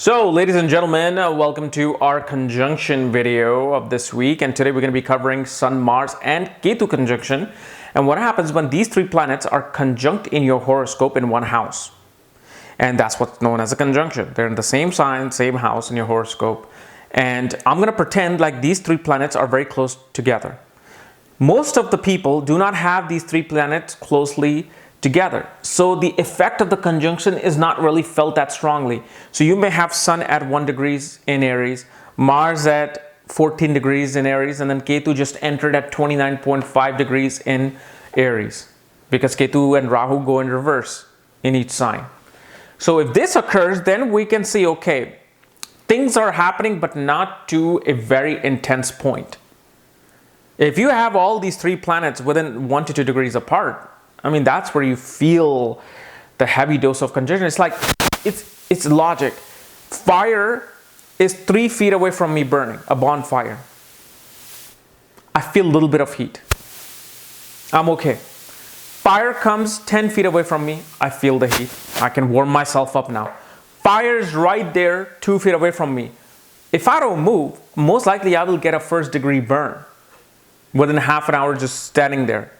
So, ladies and gentlemen, welcome to our conjunction video of this week. And today we're going to be covering Sun, Mars, and Ketu conjunction. And what happens when these three planets are conjunct in your horoscope in one house. And that's what's known as a conjunction. They're in the same sign, same house in your horoscope. And I'm going to pretend like these three planets are very close together. Most of the people do not have these three planets closely together. So the effect of the conjunction is not really felt that strongly. So you may have Sun at 1 degree in Aries, Mars at 14 degrees in Aries, and then Ketu just entered at 29.5 degrees in Aries, because Ketu and Rahu go in reverse in each sign. So if this occurs, then we can see, okay, things are happening, but not to a very intense point. If you have all these three planets within 1 to 2 degrees apart, I mean, that's where you feel the heavy dose of conjunction. It's like, it's logic. Fire is 3 feet away from me burning, a bonfire. I feel a little bit of heat. I'm okay. Fire comes 10 feet away from me. I feel the heat. I can warm myself up now. Fire is right there, 2 feet away from me. If I don't move, most likely I will get a 1st degree burn within half an hour just standing there.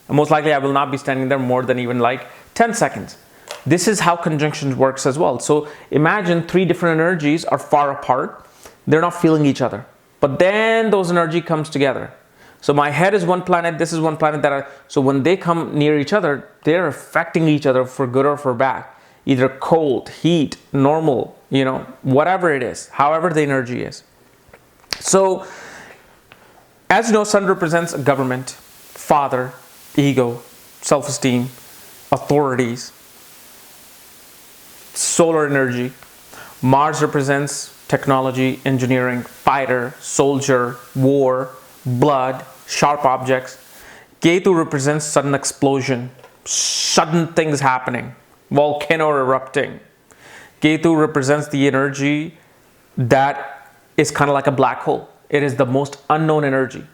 And most likely I will not be standing there more than even like 10 seconds. This is how conjunctions works as well. So imagine 3 different energies are far apart. They're not feeling each other. But then those energy comes together. So my head is one planet, this is one planet so when they come near each other, they're affecting each other for good or for bad. Either cold, heat, normal, whatever it is, however the energy is. So as you know, Sun represents government, father, ego, self-esteem, authorities, solar energy. Mars represents technology, engineering, fighter, soldier, war, blood, sharp objects. Ketu represents sudden explosion, sudden things happening, volcano erupting. Ketu represents the energy that is kind of like a black hole. It is the most unknown energy.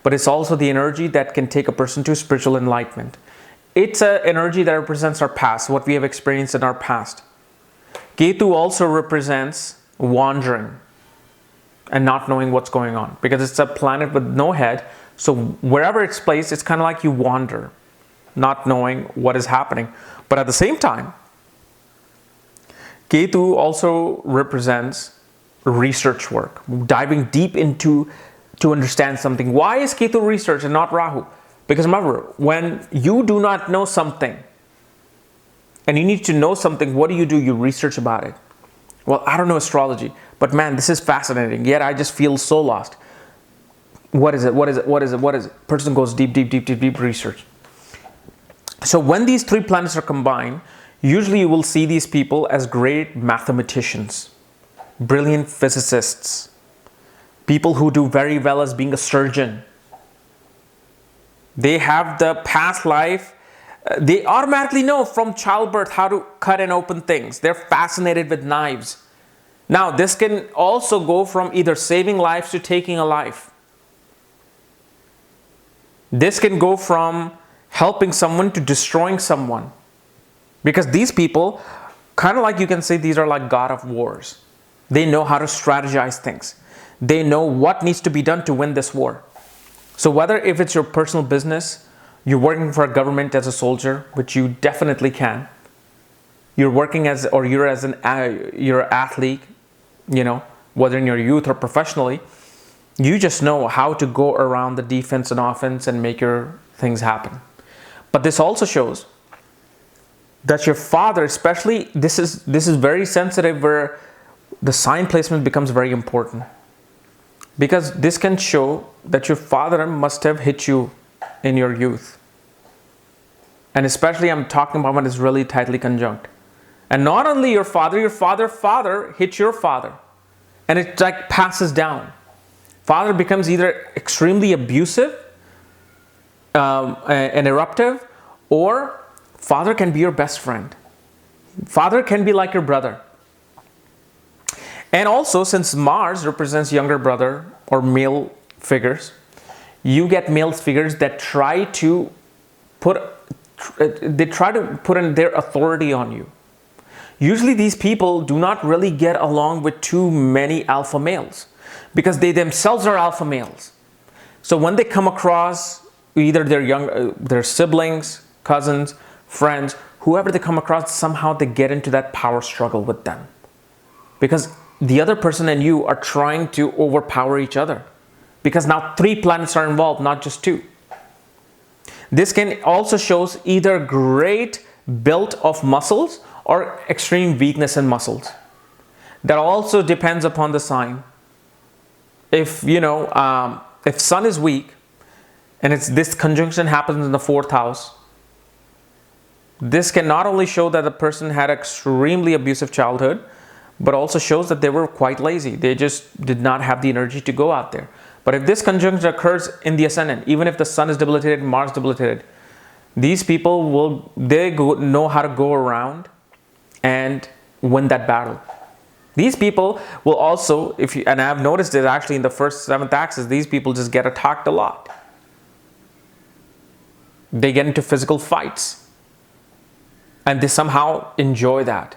But it's also the energy that can take a person to spiritual enlightenment. It's an energy that represents our past, what we have experienced in our past. Ketu also represents wandering and not knowing what's going on, because it's a planet with no head. So wherever it's placed, it's kind of like you wander, not knowing what is happening. But at the same time, Ketu also represents research work, diving deep into to understand something. Why is Ketu research and not Rahu? Because remember, when you do not know something and you need to know something, what do? You research about it. Well, I don't know astrology, but man, this is fascinating. Yet I just feel so lost. What is it? What is it? What is it? What is it? Person goes deep research. So when these three planets are combined, usually you will see these people as great mathematicians, brilliant physicists, people who do very well as being a surgeon. They have the past life. They automatically know from childbirth how to cut and open things. They're fascinated with knives. Now, this can also go from either saving lives to taking a life. This can go from helping someone to destroying someone. Because these people, kind of like you can say, these are like god of wars. They know how to strategize things. They know what needs to be done to win this war. So whether if it's your personal business, you're working for a government as a soldier, which you definitely can. You're working as, or you're an athlete, whether in your youth or professionally, you just know how to go around the defense and offense and make your things happen. But this also shows that your father, especially, this is very sensitive, where the sign placement becomes very important. Because this can show that your father must have hit you in your youth. And especially I'm talking about when it's really tightly conjunct. And not only your father hit your father. And it like passes down. Father becomes either extremely abusive and eruptive, or father can be your best friend. Father can be like your brother. And also, since Mars represents younger brother or male figures, you get male figures that try to put in their authority on you. Usually these people do not really get along with too many alpha males because they themselves are alpha males. So when they come across either their siblings, cousins, friends, whoever they come across, somehow they get into that power struggle with them. Because the other person and you are trying to overpower each other. Because now 3 planets are involved, not just 2. This can also shows either great build of muscles or extreme weakness in muscles. That also depends upon the sign. If if Sun is weak and this conjunction happens in the 4th house, this can not only show that the person had an extremely abusive childhood, but also shows that they were quite lazy. They just did not have the energy to go out there. But if this conjunction occurs in the ascendant, even if the Sun is debilitated, Mars debilitated, these people know how to go around and win that battle. These people will also, and I've noticed it actually in the 1st, 7th axis, these people just get attacked a lot. They get into physical fights. And they somehow enjoy that.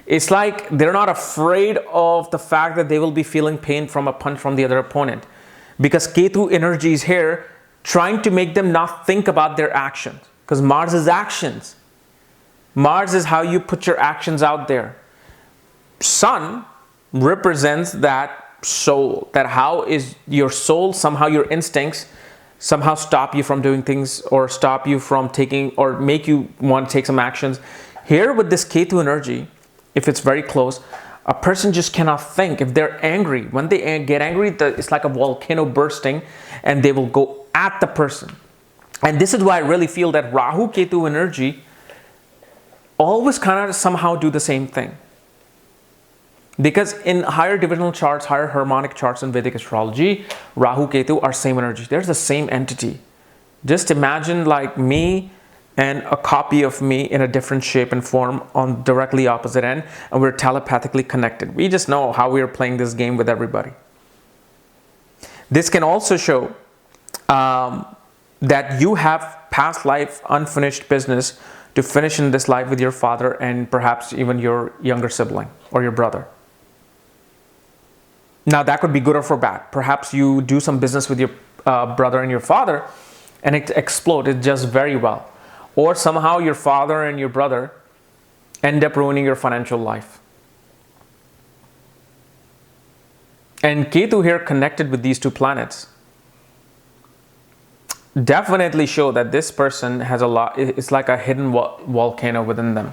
It's like they're not afraid of the fact that they will be feeling pain from a punch from the other opponent. Because Ketu energy is here trying to make them not think about their actions. Because Mars is actions. Mars is how you put your actions out there. Sun represents that soul. That how is your soul, somehow your instincts, somehow stop you from doing things or stop you from taking or make you want to take some actions. Here with this Ketu energy, if it's very close, a person just cannot think. If they're angry, when they get angry, it's like a volcano bursting and they will go at the person. And this is why I really feel that Rahu Ketu energy always kind of somehow do the same thing. Because in higher divisional charts, higher harmonic charts in Vedic astrology, Rahu Ketu are same energy. There's the same entity. Just imagine like me and a copy of me in a different shape and form on directly opposite end, and we're telepathically connected. We just know how we are playing this game with everybody. This can also show that you have past life unfinished business to finish in this life with your father and perhaps even your younger sibling or your brother. Now that could be good or for bad. Perhaps you do some business with your brother and your father and it exploded just very well. Or somehow your father and your brother end up ruining your financial life. And Ketu here connected with these 2 planets definitely show that this person has a lot, it's like a hidden volcano within them.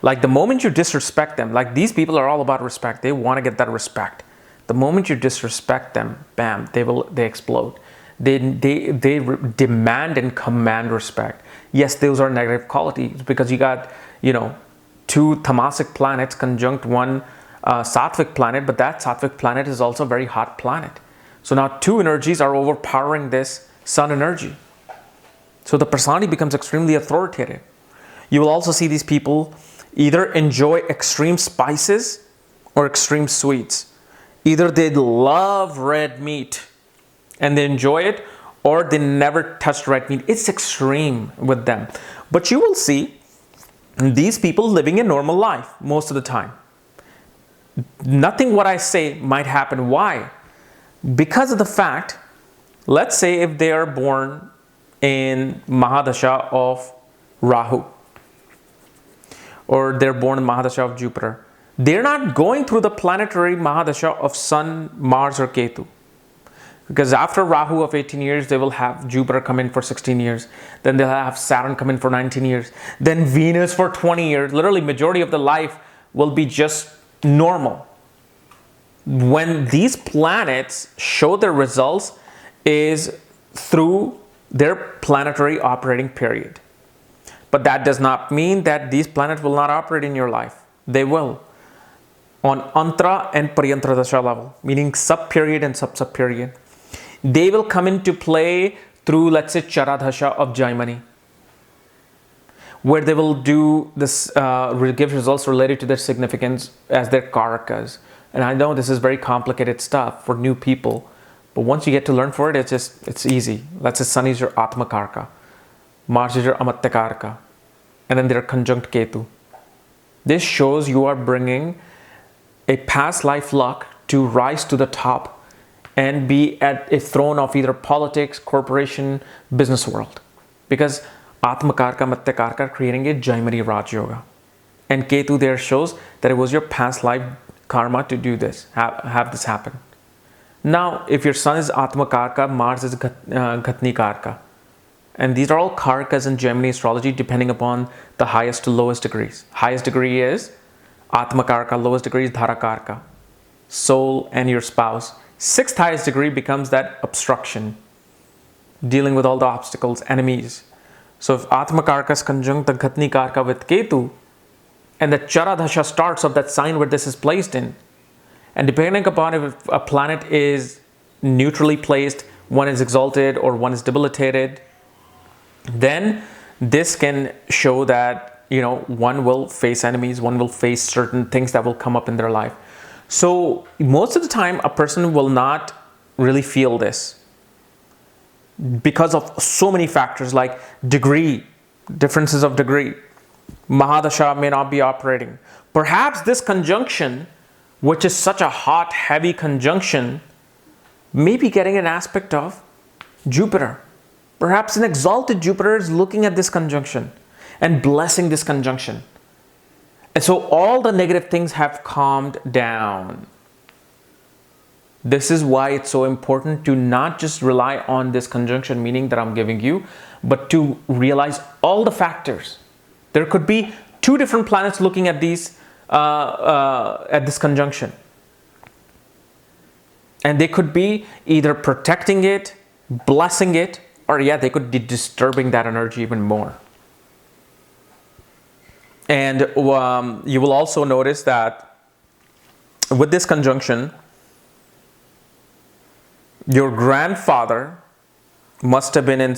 Like the moment you disrespect them, like these people are all about respect. They want to get that respect. The moment you disrespect them, bam, they explode. They demand and command respect. Yes, those are negative qualities because you got, 2 tamasic planets conjunct 1 sattvic planet, but that sattvic planet is also a very hot planet. So now 2 energies are overpowering this Sun energy. So the personality becomes extremely authoritative. You will also see these people either enjoy extreme spices or extreme sweets. Either they love red meat and they enjoy it, or they never touched red meat. It's extreme with them. But you will see these people living a normal life most of the time. Nothing what I say might happen. Why? Because of the fact, let's say if they are born in Mahadasha of Rahu, or they're born in Mahadasha of Jupiter, they're not going through the planetary Mahadasha of Sun, Mars, or Ketu. Because after Rahu of 18 years, they will have Jupiter come in for 16 years. Then they'll have Saturn come in for 19 years. Then Venus for 20 years. Literally, majority of the life will be just normal. When these planets show their results is through their planetary operating period. But that does not mean that these planets will not operate in your life. They will. On Antra and Paryantra Dasha level, meaning sub-period and sub-sub-period. They will come into play through, let's say, Charadhasha of Jaimani, where they will do this, give results related to their significance as their karakas. And I know this is very complicated stuff for new people, but once you get to learn for it, it's easy. Let's say Sun is your Atma Karka, Mars is your Amatya Karka, and then they're conjunct Ketu. This shows you are bringing a past life luck to rise to the top and be at a throne of either politics, corporation, business world. Because Atmakarka, Matyakarka are creating a Jaimari Raj Yoga. And Ketu there shows that it was your past life karma to do this, have this happen. Now, if your sun is Atmakarka, Mars is Ghatni Karka. And these are all Karkas in Gemini astrology depending upon the highest to lowest degrees. Highest degree is Atmakarka, lowest degree is Dharakarka. Soul and your spouse. Sixth highest degree becomes that obstruction, dealing with all the obstacles, enemies. So if Atmakarka is conjunct the Ghatni Karka with Ketu, and the Charadhasha starts of that sign where this is placed in, and depending upon if a planet is neutrally placed, one is exalted or one is debilitated, then this can show that, one will face enemies, one will face certain things that will come up in their life. So most of the time, a person will not really feel this because of so many factors like degree, differences of degree. Mahadasha may not be operating. Perhaps this conjunction, which is such a hot, heavy conjunction, may be getting an aspect of Jupiter. Perhaps an exalted Jupiter is looking at this conjunction and blessing this conjunction. And so all the negative things have calmed down. This is why it's so important to not just rely on this conjunction, meaning that I'm giving you, but to realize all the factors. There could be two different planets looking at these at this conjunction. And they could be either protecting it, blessing it, or they could be disturbing that energy even more. And you will also notice that with this conjunction, your grandfather must have been in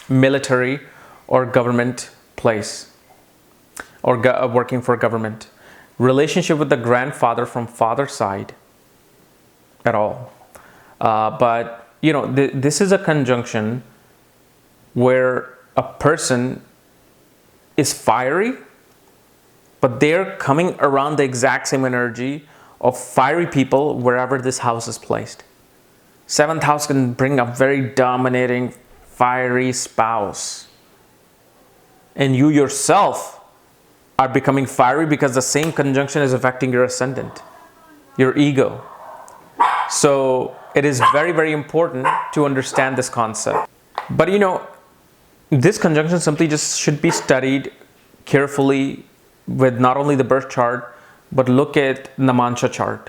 military or government place or working for government. Relationship with the grandfather from father's side at all. But, this is a conjunction where a person is fiery, but they're coming around the exact same energy of fiery people wherever this house is placed. Seventh house can bring a very dominating, fiery spouse. And you yourself are becoming fiery because the same conjunction is affecting your ascendant, your ego. So it is very, very important to understand this concept. But this conjunction simply just should be studied carefully with not only the birth chart, but look at Namansha chart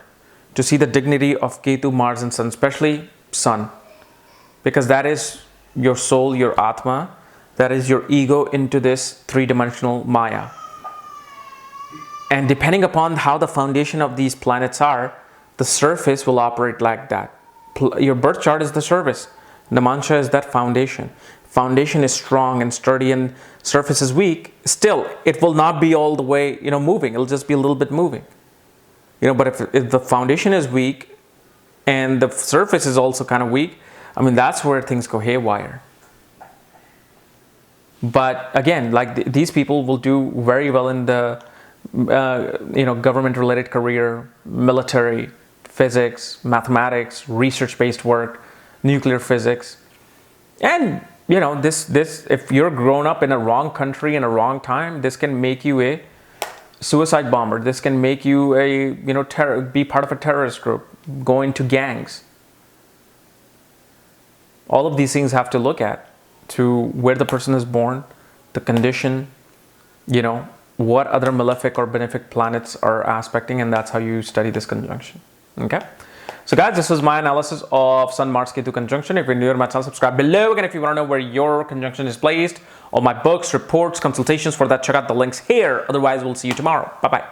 to see the dignity of Ketu, Mars and Sun, especially Sun. Because that is your soul, your Atma, that is your ego into this three-dimensional Maya. And depending upon how the foundation of these planets are, the surface will operate like that. Your birth chart is the surface. Namansha is that foundation. Foundation is strong and sturdy and surface is weak, still it will not be all the way moving. It'll just be a little bit moving. But if the foundation is weak and the surface is also kind of weak, that's where things go haywire. But again, like these people will do very well in the government related career, military, physics, mathematics, research based work, nuclear physics. And this if you're grown up in a wrong country in a wrong time, this can make you a suicide bomber. This can make you a be part of a terrorist group, go into gangs. All of these things have to look at to where the person is born, the condition, what other malefic or benefic planets are aspecting, and that's how you study this conjunction. Okay. So guys, this was my analysis of Sun Mars Ketu conjunction. If you're new to my channel, subscribe below. Again, if you want to know where your conjunction is placed, all my books, reports, consultations for that, check out the links here. Otherwise, we'll see you tomorrow. Bye-bye.